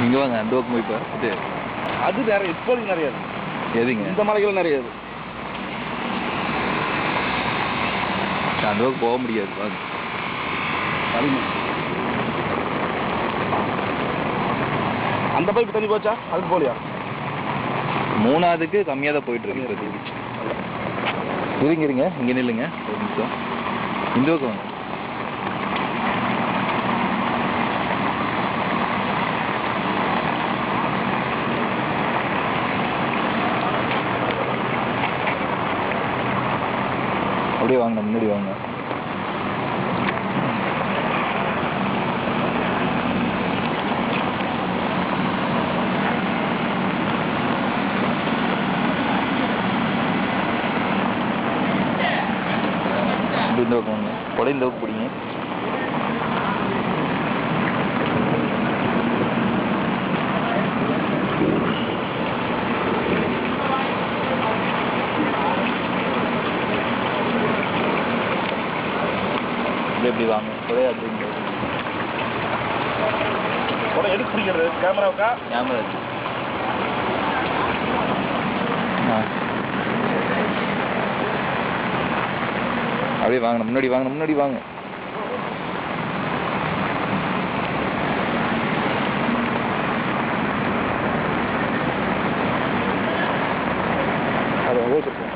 இங்கே வாங்க அந்த பக்கம் இப்போ இது அது நிறைய இப்போதைக்கு நிறைய இருக்கு. எதுங்க இந்த மலைகள் நிறைய இருக்கு. அந்த பக்கம் போக முடியாது வாங்க. அந்த பைப்பு தண்ணி போச்சா? அதுக்கு போலியா? மூணாவதுக்கு கம்மியாக தான் போயிட்டு இருக்கு இப்போதைக்கு. இருங்க இங்கே நில்லுங்க ஒரு நிமிஷம். இந்த பக்கம் வாங்க. அப்படியே வாங்க முன்னாடி வாங்க. இந்த பக்கம் வாங்க. கொடை இந்த பக்கம் பிடிங்க. எப்படி வாங்க கொடையா அப்படிங்க. கொடை எடுத்து பிடிக்கிறது கேமராவுக்கா? கேமரா இருக்கு. அப்படியே வாங்க முன்னாடி வாங்க. அது ஓஸ் இருக்கும்.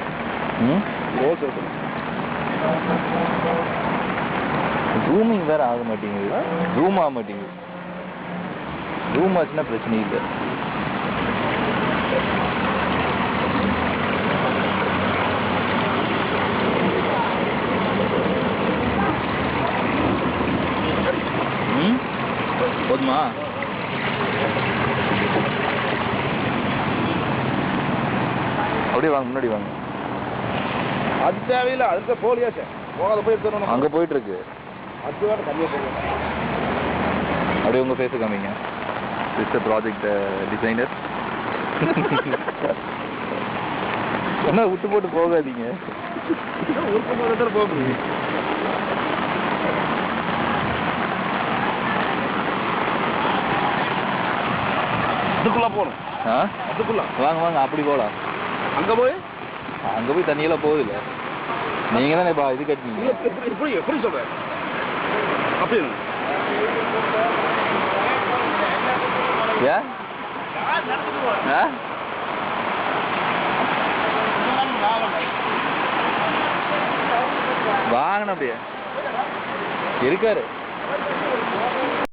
ஓஸ் இருக்கும். ஜூமிங் வேற ஆக மாட்டேங்குது. ஜூம் ஆக மாட்டேங்குது. ஜூம் ஆச்சுன்னா பிரச்சனை இல்லை. போதுமா? அப்படியே வாங்க முன்னாடி வாங்க. அது தேவையில்லை. அதுக்கு போலியாச்சே போகாத போய் எடுத்துடணும். அங்கே போயிட்டு இருக்கு. அது வேறு தனியாக போகணும். அப்படியே உங்கள் ஃபேஸு காமிங்க. Sister project designer. என்ன விட்டு போட்டு போகாதீங்க. போக அதுக்குள்ள போகணும். அதுக்குள்ள வாங்க அப்படி போகலாம். அங்கே போய் தண்ணியெல்லாம் போகுது இல்லை. நீங்கள் தானே இது கட்டினீங்க. எப்படி சொல்கிறேன் அப்படின்னு ஏன் வாங்கணும் அப்படியே இருக்காரு.